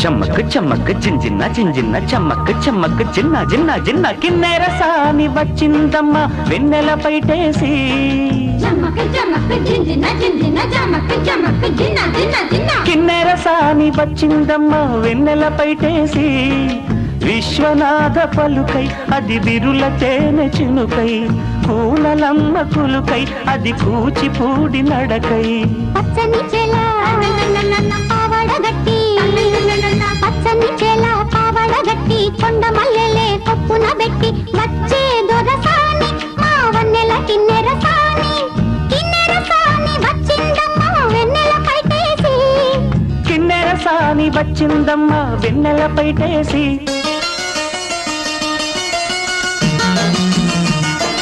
చమ్మక్ చమ్మక్ జింజిన్న జింజిన్న చమ్మక్ చమ్మక్ జిన్న జిన్న జిన్న కిన్నెర సాని వచ్చిందమ్మ వెన్నెల పైటేసి కిన్నెర సాని వచ్చిందమ్మ వెన్నెల పైటేసి విశ్వనాథ పలుకై అది బిరుల తేనె చినుకై పూలలమ్మ కులుకై అది కూచిపూడి నడకై పచ్చని చెలా పావడగట్టి పచ్చని చెలా పావడగట్టి కొండ మల్లెలే కొప్పున పెట్టి వచ్చే దొరసాని మా వన్నెల కిన్నెర సాని వచ్చిందమ్మ వెన్నెల పైటేసి కిన్నెర సాని వచ్చిందమ్మ వెన్నెల పైటేసి